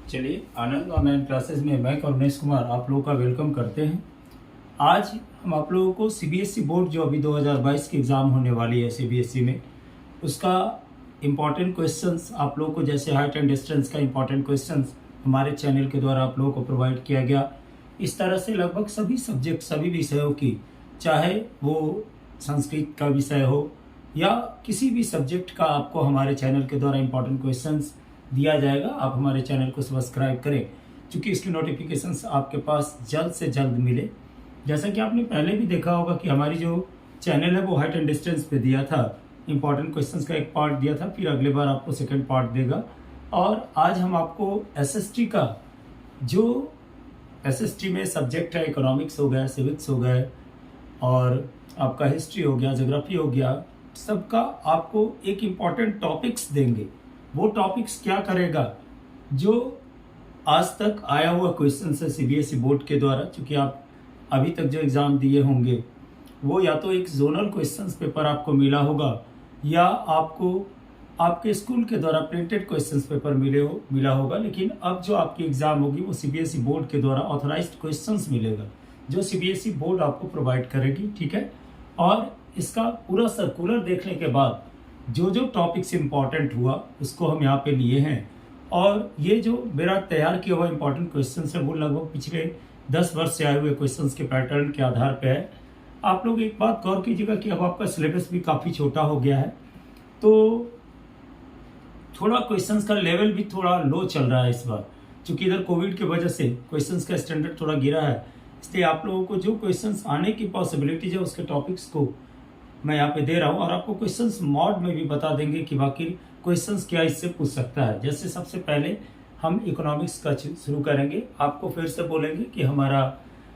चलिए, आनंद online classes में मैं करुणेश कुमार आप लोगों का वेलकम करते हैं। आज हम आप लोगों को सीबीएसई बोर्ड जो अभी 2022 की एग्ज़ाम होने वाली है सीबीएसई में, उसका इम्पॉर्टेंट क्वेश्चंस आप लोगों को, जैसे हाइट एंड डिस्टेंस का इम्पॉर्टेंट क्वेश्चंस हमारे चैनल के द्वारा आप लोगों को प्रोवाइड किया गया। इस तरह से लगभग सभी सब्जेक्ट, सभी विषयों की, चाहे वो संस्कृत का विषय हो या किसी भी सब्जेक्ट का, आपको हमारे चैनल के द्वारा इम्पॉर्टेंट क्वेश्चंस दिया जाएगा। आप हमारे चैनल को सब्सक्राइब करें, क्योंकि इसकी नोटिफिकेशंस आपके पास जल्द से जल्द मिले। जैसा कि आपने पहले भी देखा होगा कि हमारी जो चैनल है वो हाइट एंड डिस्टेंस पे दिया था, इम्पॉर्टेंट क्वेश्चंस का एक पार्ट दिया था, फिर अगले बार आपको सेकंड पार्ट देगा। और आज हम आपको एसएसटी का, जो एसएसटी में सब्जेक्ट है, इकोनॉमिक्स हो गया, सिविक्स हो गए और आपका हिस्ट्री हो गया, ज्योग्राफी हो गया, सबका आपको एक इम्पॉर्टेंट टॉपिक्स देंगे। वो टॉपिक्स क्या करेगा, जो आज तक आया हुआ क्वेश्चन है सीबीएसई बोर्ड के द्वारा, क्योंकि आप अभी तक जो एग्ज़ाम दिए होंगे वो या तो एक जोनल क्वेश्चंस पेपर आपको मिला होगा या आपको आपके स्कूल के द्वारा प्रिंटेड क्वेश्चंस पेपर मिला होगा। लेकिन अब जो आपकी एग्ज़ाम होगी वो सीबीएसई बोर्ड के द्वारा ऑथराइज्ड क्वेश्चंस मिलेगा, जो सीबीएसई बोर्ड आपको प्रोवाइड करेगी, ठीक है। और इसका पूरा सर्कुलर देखने के बाद जो जो टॉपिक्स इम्पॉर्टेंट हुआ उसको हम यहाँ पे लिए हैं। और ये जो मेरा तैयार किया हुआ इम्पॉर्टेंट क्वेश्चंस है वो लगभग पिछले 10 वर्ष से आए हुए क्वेश्चंस के पैटर्न के आधार पे है। आप लोग एक बात गौर कीजिएगा कि अब आपका सिलेबस भी काफ़ी छोटा हो गया है, तो थोड़ा क्वेश्चंस का लेवल भी थोड़ा लो चल रहा है इस बार, क्योंकि इधर कोविड की वजह से क्वेश्चंस का स्टैंडर्ड थोड़ा गिरा है। इसलिए आप लोगों को जो क्वेश्चंस आने की पॉसिबिलिटीज है उसके टॉपिक्स को मैं यहाँ पे दे रहा हूँ, और आपको क्वेश्चंस मॉड में भी बता देंगे कि बाकी क्वेश्चंस क्या इससे पूछ सकता है। जैसे सबसे पहले हम इकोनॉमिक्स का शुरू करेंगे। आपको फिर से बोलेंगे कि हमारा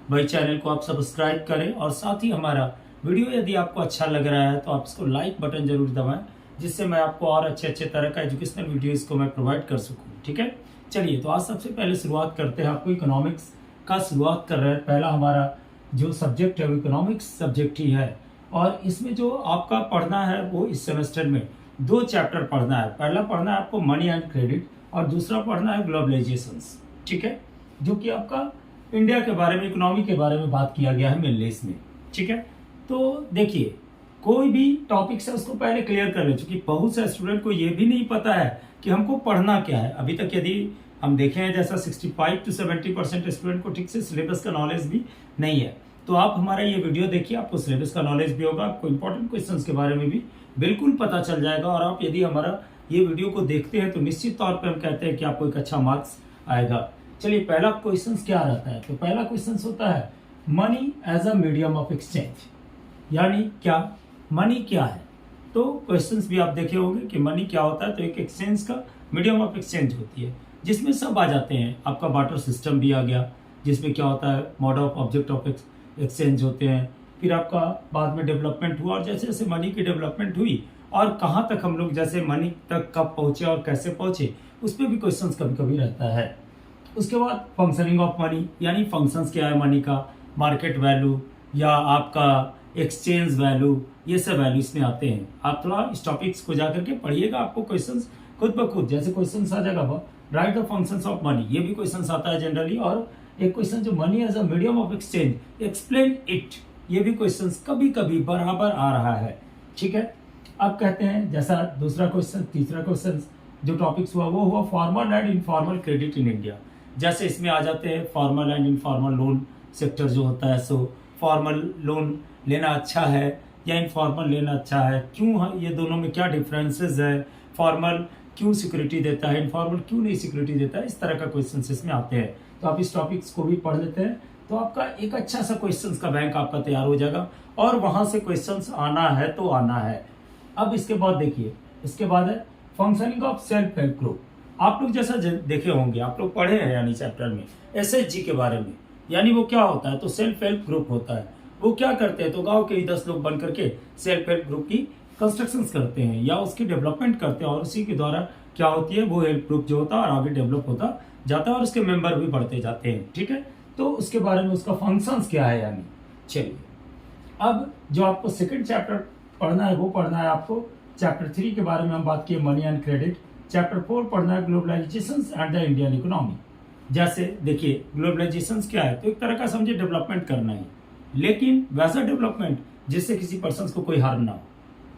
भाई चैनल को आप सब्सक्राइब करें, और साथ ही हमारा वीडियो यदि आपको अच्छा लग रहा है तो आप इसको लाइक बटन जरूर दबाएं, जिससे मैं आपको और अच्छे अच्छे तरह का एजुकेशनल वीडियोज़ को मैं प्रोवाइड कर सकूँ, ठीक है। चलिए, तो आज सबसे पहले शुरुआत करते हैं। आपको इकोनॉमिक्स का शुरुआत कर रहे हैं। पहला हमारा जो सब्जेक्ट है वो इकोनॉमिक्स सब्जेक्ट ही है, और इसमें जो आपका पढ़ना है वो इस सेमेस्टर में 2 चैप्टर पढ़ना है। पहला पढ़ना है आपको मनी एंड क्रेडिट, और दूसरा पढ़ना है ग्लोबलाइजेशंस, ठीक है, जो कि आपका इंडिया के बारे में, इकोनॉमी के बारे में बात किया गया है मेनली इसमें, ठीक है। तो देखिए, कोई भी टॉपिक है उसको पहले क्लियर कर ले, क्योंकि बहुत से स्टूडेंट को ये भी नहीं पता है कि हमको पढ़ना क्या है। अभी तक यदि हम देखें हैं, जैसा 65 to 70% स्टूडेंट को ठीक से सिलेबस का नॉलेज भी नहीं है। तो आप हमारा ये वीडियो देखिए, आपको सिलेबस का नॉलेज भी होगा, आपको इंपॉर्टेंट क्वेश्चंस के बारे में भी बिल्कुल पता चल जाएगा। और आप यदि हमारा ये वीडियो को देखते हैं तो निश्चित तौर पे हम कहते हैं कि आपको एक अच्छा मार्क्स आएगा। चलिए, पहला क्वेश्चन क्या रहता है, तो पहला क्वेश्चन होता है money as a medium of exchange, यानी क्या मनी क्या है। तो क्वेश्चंस भी आप देखे होंगे कि मनी क्या होता है, तो एक एक्सचेंज का मीडियम ऑफ एक्सचेंज होती है, जिसमें सब आ जाते हैं। आपका बार्टर सिस्टम भी आ गया, जिसमें क्या होता है mode of object of exchange होते हैं। फिर आपका बाद में डेवलपमेंट हुआ, और जैसे जैसे मनी की डेवलपमेंट हुई और कहाँ तक हम लोग जैसे मनी तक कब पहुँचे और कैसे पहुँचे, उस पर भी क्वेश्चंस कभी कभी रहता है। उसके बाद फंक्शनिंग ऑफ मनी, यानी फंक्शंस क्या है मनी का, मार्केट वैल्यू या आपका एक्सचेंज वैल्यू, ये सब वैल्यू इसमें आते हैं। आप थोड़ा इस टॉपिक्स को जाकर के पढ़िएगा, आपको क्वेश्चंस खुद ब खुद जैसे क्वेश्चंस आ जाएगा, right the functions of money, ये भी क्वेश्चंस आता है जनरली। और एक क्वेश्चन जो money as a medium of exchange, explain it, ये भी क्वेश्चंस कभी कभी बराबर आ रहा है, ठीक है। अब कहते हैं जैसा दूसरा क्वेश्चन, तीसरा क्वेश्चन जो टॉपिक्स हुआ वो हुआ formal and informal credit in India. जैसे इसमें आ जाते हैं formal and informal loan sector जो होता है, सो फॉर्मल लोन लेना अच्छा है या इनफॉर्मल लेना अच्छा है, क्यों, ये दोनों में क्या डिफरेंसेस है, फॉर्मल क्यों सिक्योरिटी देता है, इनफॉर्मल क्यों नहीं सिक्योरिटी देता है, इस तरह का क्वेश्चन इसमें आते हैं। तो आप इस टॉपिक्स को भी पढ़ लेते हैं तो आपका एक अच्छा सा क्वेश्चंस का बैंक आपका तैयार हो जाएगा, और वहां से क्वेश्चंस आना है तो आना है। अब इसके बाद देखिए, इसके बाद है functioning of self help group. आप लोग जैसा देखे होंगे, आप लोग पढ़े हैं यानी चैप्टर में एसएचजी के बारे में, यानी वो क्या होता है, तो सेल्फ हेल्प ग्रुप होता है। वो क्या करते हैं, तो गांव के ही 10 लोग बन करके सेल्फ हेल्प ग्रुप की कंस्ट्रक्शन करते हैं या उसकी डेवलपमेंट करते हैं, और उसी के द्वारा क्या होती है, वो हेल्प ग्रुप जो होता है और आगे डेवलप होता जाता है और उसके मेंबर भी बढ़ते जाते हैं, ठीक है। तो उसके बारे में उसका फंक्शंस क्या है यानी। चलिए, अब जो आपको सेकंड चैप्टर पढ़ना है वो पढ़ना है आपको चैप्टर 3 के बारे में हम बात किए, मनी एंड क्रेडिट। चैप्टर 4 पढ़ना है globalisation and the Indian economy. जैसे देखिए ग्लोबलाइजेशन क्या है, तो एक तरह का समझे डेवलपमेंट करना है, लेकिन वैसा डेवलपमेंट जिससे किसी पर्सन को कोई हार्म ना हो।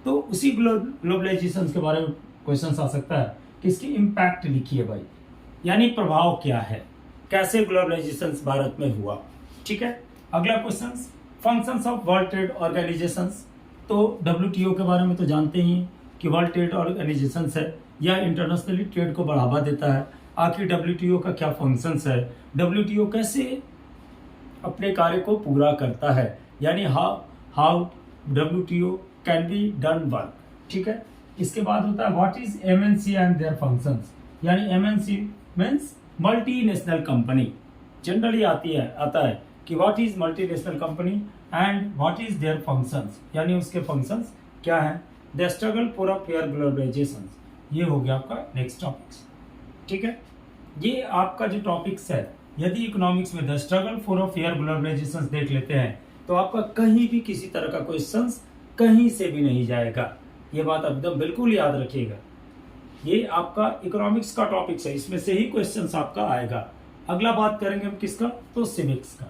तो उसी ग्लोबलाइजेशन के बारे में क्वेश्चन आ सकता है कि इसकी इम्पैक्ट लिखिए भाई, यानी प्रभाव क्या है, कैसे ग्लोबलाइजेशन भारत में हुआ। ठीक है, अगला question functions of world trade organisations. तो WTO के बारे में तो जानते ही कि वर्ल्ड ट्रेड ऑर्गेनाइजेशन है, यह इंटरनेशनली ट्रेड को बढ़ावा देता है। आखिर WTO का क्या फंक्शंस है, WTO कैसे अपने कार्य को पूरा करता है, यानी how WTO can be done work. ठीक है, इसके बाद होता है what is MNC and their functions, यानी MNC means multinational company. Generally आता है कि what is multinational company and what is their functions, यानी उसके फंक्शंस क्या है। The struggle for a fair globalisation, ये हो गया आपका नेक्स्ट टॉपिक्स। ठीक है, ये आपका जो टॉपिक्स है, यदि इकोनॉमिक्स में the struggle for a fair globalisation देख लेते हैं तो आपका कहीं भी किसी तरह का क्वेश्चन कहीं से भी नहीं जाएगा। ये बात एकदम बिल्कुल याद रखिएगा, ये आपका इकोनॉमिक्स का टॉपिक्स है, इसमें से ही क्वेश्चन आपका आएगा। अगला बात करेंगे हम किसका, तो सिविक्स का।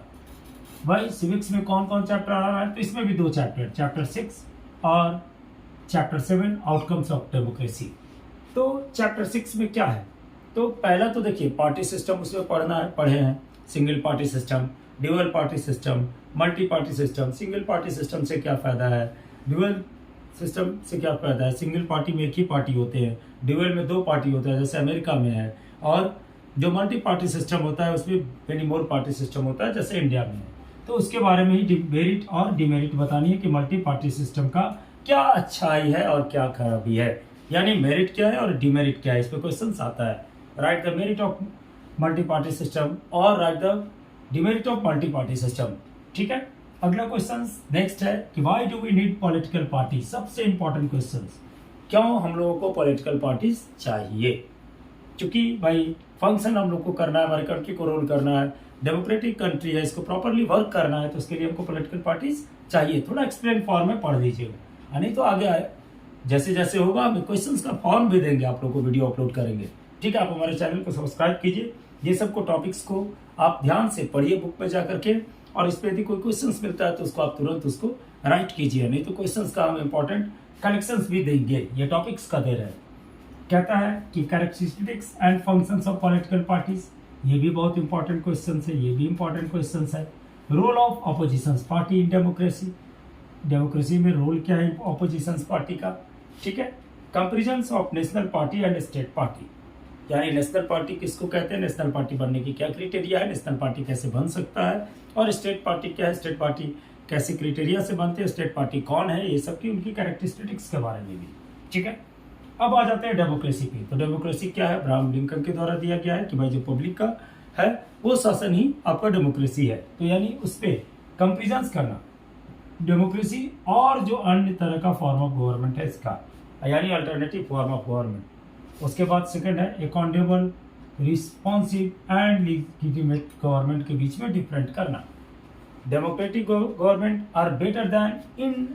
भाई सिविक्स में कौन कौन चैप्टर आ रहा है, तो इसमें भी 2 चैप्टर, चैप्टर 6 और चैप्टर 7 आउटकम्स ऑफ डेमोक्रेसी। तो चैप्टर 6 में क्या है, तो पहला तो देखिए पार्टी सिस्टम उसमें पढ़े हैं, single party system, dual party system, multi party system. Single party system से क्या फायदा है, ड्यूअल सिस्टम से क्या फायदा है। सिंगल पार्टी में एक ही पार्टी होते हैं, ड्यूअल में 2 पार्टी होता है जैसे अमेरिका में है, और जो मल्टी पार्टी सिस्टम होता है उसमें मेनी मोर पार्टी सिस्टम होता है जैसे इंडिया में है। तो उसके बारे में ही मेरिट और डिमेरिट बतानी है कि मल्टी पार्टी सिस्टम का क्या अच्छाई है और क्या खराबी है, यानी मेरिट क्या है और डिमेरिट क्या है, इस पर क्वेश्चन आता है। Write the merit of multi party system और write the demerit of multi party system. ठीक है, अगला क्वेश्चन नेक्स्ट है कि why do we need political party. सबसे इंपॉर्टेंट क्वेश्चन, क्यों हम लोगों को पॉलिटिकल पार्टीज चाहिए। क्योंकि भाई फंक्शन हम लोग को करना है, हमारे कंट्री को रोल करना है, डेमोक्रेटिक कंट्री है, इसको प्रॉपरली वर्क करना है, तो उसके लिए हमको पॉलिटिकल पार्टीज चाहिए। थोड़ा एक्सप्लेन फॉर्म में पढ़ लीजिएगा, नहीं तो आगे आए जैसे जैसे होगा हम क्वेश्चन का फॉर्म भी देंगे, आप लोग को वीडियो अपलोड करेंगे। ठीक है, आप हमारे चैनल को सब्सक्राइब कीजिए, ये सबको टॉपिक्स को आप ध्यान से पढ़िए बुक पे जा करके, और इस पर यदि कोई क्वेश्चन मिलता है तो उसको आप तुरंत उसको राइट कीजिए, नहीं तो क्वेश्चन का हम इंपॉर्टेंट कलेक्शन भी देंगे। ये टॉपिक्स का दे रहे हैं। कहता है कि characteristics and functions of political parties, ये भी बहुत इंपॉर्टेंट क्वेश्चन है, ये भी इंपॉर्टेंट क्वेश्चन है। Role of opposition party in democracy, democracy में रोल क्या है ऑपोजिशन पार्टी का। ठीक है, comparison of national party and state party, यानी नेशनल पार्टी किसको कहते हैं, नेशनल पार्टी बनने की क्या क्राइटेरिया है, नेशनल पार्टी कैसे बन सकता है, और स्टेट पार्टी क्या है, स्टेट पार्टी कैसे क्राइटेरिया से बनते हैं, स्टेट पार्टी कौन है, ये सब की उनकी कैरेक्टरिस्टिक्स के बारे में भी। ठीक है, अब आ जाते हैं डेमोक्रेसी पे। तो डेमोक्रेसी क्या है, अब्राहम लिंकन के द्वारा दिया गया है कि भाई जो पब्लिक का है वो शासन ही आपका डेमोक्रेसी है। तो यानी उस पर कंपेरिजन करना डेमोक्रेसी और जो अन्य तरह का फॉर्म ऑफ गवर्नमेंट है इसका, यानी अल्टरनेटिव फॉर्म ऑफ गवर्नमेंट। उसके बाद सेकंड है accountable, responsive and legitimate government के बीच में डिफरेंट करना। Democratic government are better than in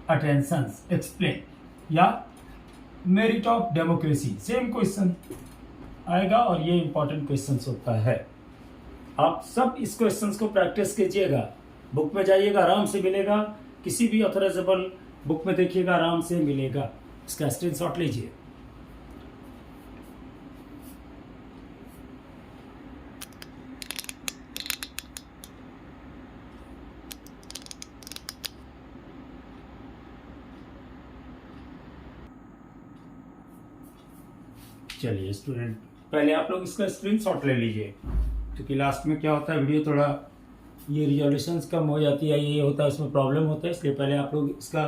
attentions explain, या merit of democracy, same question आएगा और ये इंपॉर्टेंट क्वेश्चन होता है। आप सब इस क्वेश्चंस को प्रैक्टिस कीजिएगा, बुक में जाइएगा आराम से मिलेगा, किसी भी ऑथराइजेबल बुक में देखिएगा आराम से मिलेगा, इसका स्क्रीनशॉट लीजिए। चलिए स्टूडेंट, पहले आप लोग इसका स्क्रीनशॉट ले लीजिए, क्योंकि लास्ट में क्या होता है वीडियो थोड़ा ये रिजोल्यूशंस कम हो जाती है, ये होता है उसमें प्रॉब्लम होता है, इसलिए पहले आप लोग इसका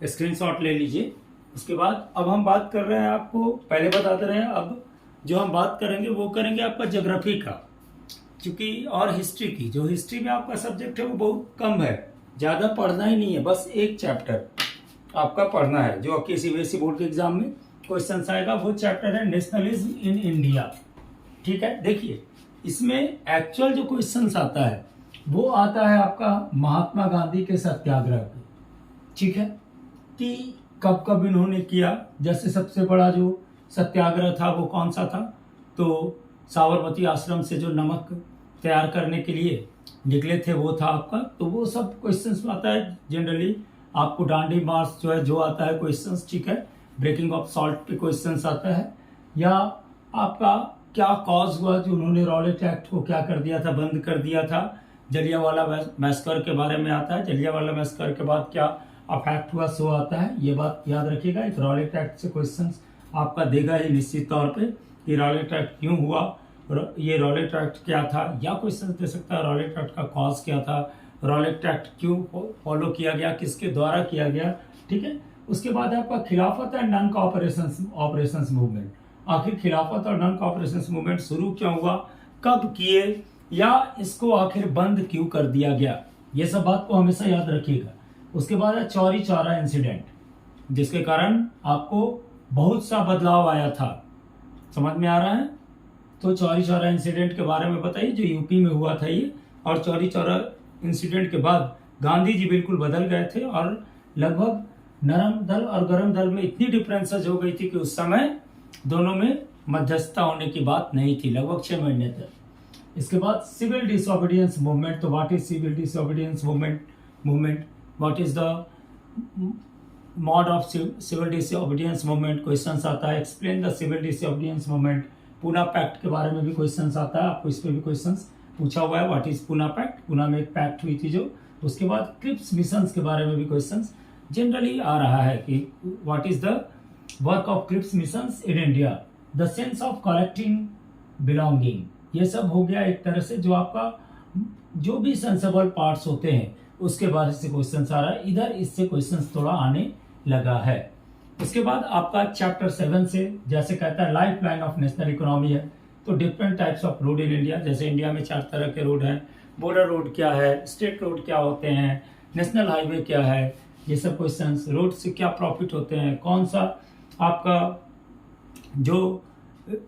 स्क्रीनशॉट ले लीजिए। उसके बाद अब हम बात कर रहे हैं, आपको पहले बताते रहे हैं, अब जो हम बात करेंगे वो करेंगे आपका ज्योग्राफी का, क्योंकि और हिस्ट्री की। जो हिस्ट्री में आपका सब्जेक्ट है वो बहुत कम है, ज़्यादा पढ़ना ही नहीं है, बस एक चैप्टर आपका पढ़ना है जो आपके CBSE बोर्ड के एग्जाम में क्वेश्चन आएगा। वो चैप्टर है नेशनलिज्म इन इंडिया। ठीक है, देखिए इसमें एक्चुअल जो क्वेश्चन आता है वो आता है आपका महात्मा गांधी के सत्याग्रह पे। ठीक है, कि कब कब इन्होंने किया, जैसे सबसे बड़ा जो सत्याग्रह था वो कौन सा था, तो साबरमती आश्रम से जो नमक तैयार करने के लिए निकले थे वो था आपका। तो वो सब क्वेश्चंस में आता है जनरली। आपको डांडी मार्च जो है जो आता है क्वेश्चंस, ठीक है। ब्रेकिंग ऑफ सॉल्ट के क्वेश्चंस आता है, या आपका क्या कॉज हुआ जो उन्होंने रॉलेट एक्ट को क्या कर दिया था, बंद कर दिया था। जलियांवाला मैसकर के बारे में आता है, जलियांवाला मैसकर के बाद क्या अफेक्ट हुआ सो आता है। ये बात याद रखिएगा। एक रॉलेट एक्ट से क्वेश्चंस आपका देगा ही निश्चित तौर पे कि रॉलेट एक्ट क्यों हुआ, ये रॉलेट एक्ट क्या था, या क्वेश्चन दे सकता है रॉलेट एक्ट का कॉज क्या था, रॉलेट एक्ट क्यों फॉलो किया गया, किसके द्वारा किया गया, ठीक है। उसके बाद आपका खिलाफत एंड नॉन ऑपरेशन मूवमेंट। आखिर खिलाफत और नॉन ऑपरेशन मूवमेंट शुरू क्यों हुआ, कब किए, या इसको आखिर बंद क्यों कर दिया गया, ये सब बात को हमेशा याद रखिएगा। उसके बाद है चौरी चौरा इंसिडेंट, जिसके कारण आपको बहुत सा बदलाव आया था। समझ में आ रहा है? तो चौरी चौरा इंसिडेंट के बारे में बताइए, जो यूपी में हुआ था ये। और चौरी चौरा इंसिडेंट के बाद गांधी जी बिल्कुल बदल गए थे, और लगभग नरम दल और गरम दल में इतनी डिफरेंसेस हो गई थी कि उस समय दोनों में मध्यस्थता होने की बात नहीं थी, लगभग 6 महीने तक। इसके बाद सिविल डिसोबीडियंस मूवमेंट। तो what is civil disobedience movement what is the mode of civil disobedience movement, question आता है। Explain the civil disobedience movement. Poona pact के बारे में भी क्वेश्चन आता है, आपको इस पर भी क्वेश्चन पूछा हुआ है। What is Poona pact, Poona में एक पैक्ट हुई थी जो। उसके बाद क्रिप्स मिशंस के बारे में भी क्वेश्चन जनरली आ रहा है कि what is the work of Cripps missions in India, the sense of collecting belonging. ये सब हो गया एक तरह से जो आपका जो भी सेंसेबल पार्ट्स होते हैं उसके बारे से क्वेश्चन आ रहा है इधर, इससे क्वेश्चन थोड़ा आने लगा है। उसके बाद आपका चैप्टर 7 से जैसे कहता है life line of national economy है, तो different types of road in India. जैसे इंडिया में 4 तरह के रोड हैं, बॉर्डर रोड क्या है, स्टेट रोड क्या होते हैं, नेशनल हाईवे क्या है, ये सब क्वेश्चंस। रोड से क्या प्रॉफिट होते हैं, कौन सा आपका जो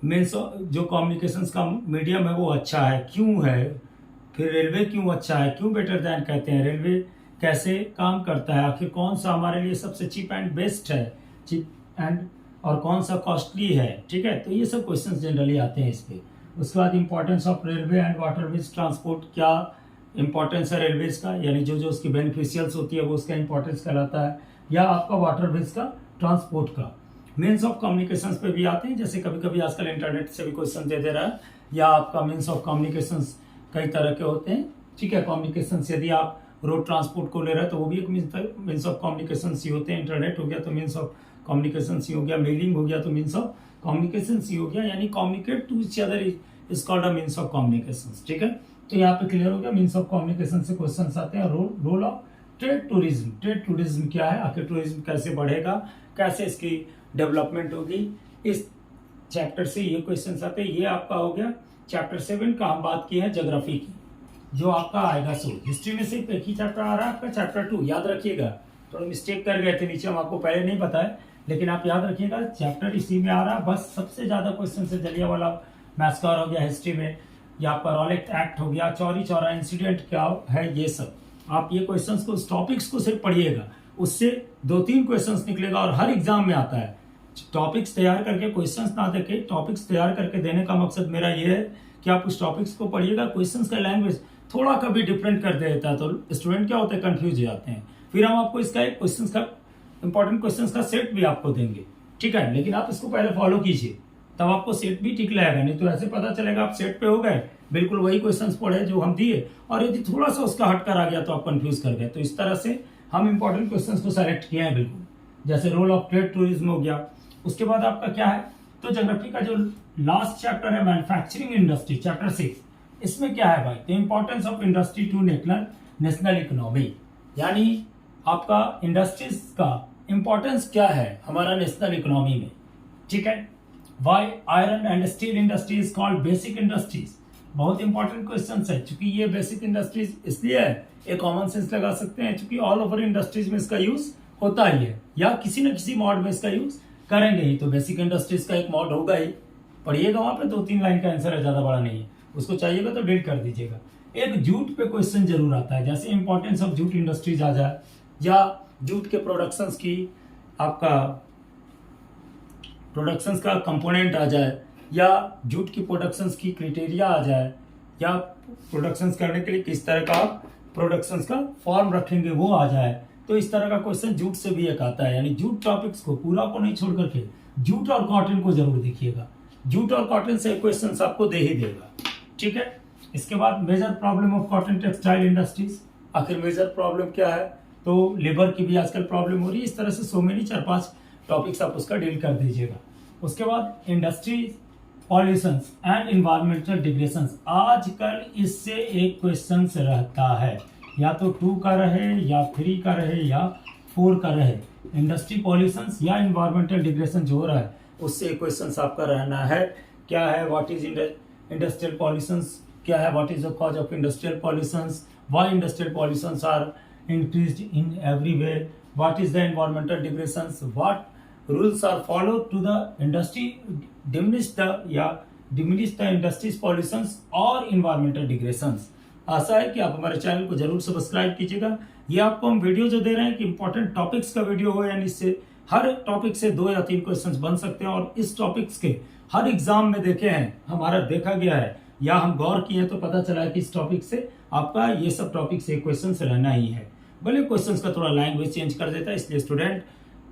मीन्स जो कम्युनिकेशंस का मीडियम है वो अच्छा है, क्यों है, फिर रेलवे क्यों अच्छा है, क्यों बेटर दैन कहते हैं, रेलवे कैसे काम करता है, आखिर कौन सा हमारे लिए सबसे चीप एंड बेस्ट है, चीप एंड और कौन सा कॉस्टली है, ठीक है। तो ये सब क्वेश्चंस जनरली आते हैं इस पे। उसके बाद importance of railway and waterways transport, क्या इंपॉर्टेंस है रेलवेज का, यानी जो जो उसकी बेनिफिशियल्स होती है वो उसका इंपॉर्टेंस कहलाता है, या आपका वाटरवेज का ट्रांसपोर्ट का। मीन्स ऑफ कम्युनिकेशंस पे भी आते हैं, जैसे कभी कभी आजकल इंटरनेट से भी क्वेश्चन दे रहा है, या आपका मीन्स ऑफ कम्युनिकेशंस कई तरह के होते हैं, ठीक है। कम्युनिकेशंस यदि आप रोड ट्रांसपोर्ट को ले रहे हैं तो वो भी एक मीन्स ऑफ कम्युनिकेशन ही होते हैं। इंटरनेट हो गया तो मीन्स ऑफ कम्युनिकेशन ही हो गया, मेलिंग हो गया तो मीन्स ऑफ कम्युनिकेशन ही हो गया, यानी communicate to each other is called a means of communication, ठीक है। तो यहाँ पे क्लियर हो गया, मीन्स ऑफ कम्युनिकेशन से क्वेश्चन आते हैं। Role of trade tourism, trade tourism क्या है, आखिर टूरिज्म कैसे बढ़ेगा, कैसे इसकी डेवलपमेंट होगी, इस चैप्टर से ये क्वेश्चन आते हैं। ये आपका हो गया चैप्टर 7 का। हम बात की है ज्योग्राफी की, जो आपका आएगा सो हिस्ट्री में सिर्फ एक ही चैप्टर आ रहा है आपका, चैप्टर 2। याद रखिएगा, थोड़ा मिस्टेक कर गए थे नीचे, हम आपको पहले नहीं पता है, लेकिन आप याद रखिएगा चैप्टर इसी में आ रहा है। बस सबसे ज्यादा क्वेश्चन से जलियांवाला मैसकर हो गया हिस्ट्री में, या आपका रॉलेट एक्ट हो गया, चौरी चौरा इंसिडेंट क्या है, ये सब आप ये क्वेश्चंस को, टॉपिक्स को सिर्फ पढ़िएगा, उससे 2-3 क्वेश्चंस निकलेगा और हर एग्जाम में आता है। टॉपिक्स तैयार करके क्वेश्चंस ना देके टॉपिक्स तैयार करके देने का मकसद मेरा ये है कि आप उस टॉपिक्स को पढ़िएगा। क्वेश्चंस का लैंग्वेज थोड़ा कभी डिफरेंट कर देता है तो स्टूडेंट क्या होते हैं, कंफ्यूज हो जाते हैं। फिर हम आपको इसका एक क्वेश्चंस का इंपॉर्टेंट क्वेश्चंस का सेट भी आपको देंगे, ठीक है। लेकिन आप इसको पहले फॉलो कीजिए, तब आपको सेट भी ठीक लगेगा, नहीं तो ऐसे पता चलेगा आप सेट पे हो गए, बिल्कुल वही क्वेश्चंस पढ़े जो हम दिए, और यदि थोड़ा सा उसका हटकर आ गया तो आप कंफ्यूज कर गए। तो इस तरह से हम इंपॉर्टेंट क्वेश्चंस को सेलेक्ट किए हैं बिल्कुल, जैसे रोल ऑफ ट्रेड टूरिज्म हो गया। उसके बाद आपका क्या है, तो ज्योग्राफी का जो लास्ट चैप्टर है मैन्युफैक्चरिंग इंडस्ट्री, चैप्टर 6, इसमें क्या है भाई, the importance of industry to national economy, यानी आपका इंडस्ट्रीज का इंपॉर्टेंस क्या है हमारा नेशनल इकोनॉमी में, ठीक है। Why iron and steel industry is called basic industries, बहुत इंपॉर्टेंट क्वेश्चन है, चूंकि ये बेसिक इंडस्ट्रीज इसलिए है, एक कॉमन सेंस लगा सकते हैं, चूंकि ऑल ओवर इंडस्ट्रीज में इसका यूज होता ही है, या किसी न किसी मॉड में इसका यूज करेंगे ही, तो बेसिक इंडस्ट्रीज का एक मॉड होगा ही। पढ़िएगा, वहां पे 2-3 लाइन का आंसर है, ज्यादा बड़ा नहीं है, उसको चाहिएगा तो डिलीट कर दीजिएगा। एक जूट पे क्वेश्चन जरूर आता है, जैसे इंपॉर्टेंस ऑफ जूट इंडस्ट्रीज आ जाए, या जूट के प्रोडक्शंस की आपका प्रोडक्शंस का कंपोनेंट आ जाए, या जूट की प्रोडक्शंस की क्राइटेरिया आ जाए, या प्रोडक्शंस करने के लिए किस तरह का आप प्रोडक्शंस का फॉर्म रखेंगे वो आ जाए। तो इस तरह का क्वेश्चन जूट से भी एक आता है, यानी जूट टॉपिक्स को पूरा को नहीं छोड़ करके जूट और कॉटन को जरूर देखिएगा। जूट और कॉटन से क्वेश्चन आपको दे ही देगा, ठीक है। इसके बाद major problem of cotton textile industries, आखिर मेजर प्रॉब्लम क्या है, तो लेबर की भी आजकल प्रॉब्लम हो रही है। इस तरह से सो मेनी 4-5 टॉपिक्स आप उसका डील कर दीजिएगा। उसके बाद इंडस्ट्रीज पॉल्यूशंस एंड इन्वायरमेंटल डिग्रेशंस, आजकल इससे एक क्वेश्चन रहता है, या तो 2 का रहे या 3 का रहे या 4 का रहे। इंडस्ट्री पॉल्यूशंस या इन्वायरमेंटल डिग्रेशन जो हो रहा है उससे एक क्वेश्चन आपका रहना है, क्या है, व्हाट इज इंडस्ट्रियल पॉल्यूशंस, क्या है, what is the cause of industrial pollutions, why industrial pollutions are increased in everywhere, what is the environmental degradations, what rules are followed to the industry diminish the industry's pollutions और environmental degradations। आशा है कि आप हमारे channel को जरूर subscribe कीजिएगा। ये आपको हम वीडियो जो दे रहे हैं कि इंपॉर्टेंट टॉपिक्स का वीडियो हो, यानी इससे हर टॉपिक से 2 या 3 क्वेश्चंस बन सकते हैं, और इस टॉपिक्स के हर एग्जाम में देखे हैं, हमारा देखा गया है या हम गौर किए तो पता चला है कि इस टॉपिक से आपका ये सब टॉपिक से क्वेश्चन रहना ही है। भले क्वेश्चंस का थोड़ा लैंग्वेज चेंज कर देता है, इसलिए स्टूडेंट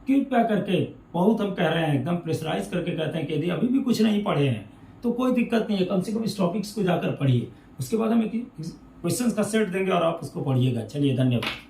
कृपया करके, बहुत हम कह रहे हैं एकदम प्रेशराइज करके कहते हैं कि यदि अभी भी कुछ नहीं पढ़े हैं तो कोई दिक्कत नहीं है, कम से कम इस टॉपिक्स को जाकर पढ़िए। उसके बाद हम एक क्वेश्चंस का सेट देंगे और आप उसको पढ़िएगा। चलिए, धन्यवाद।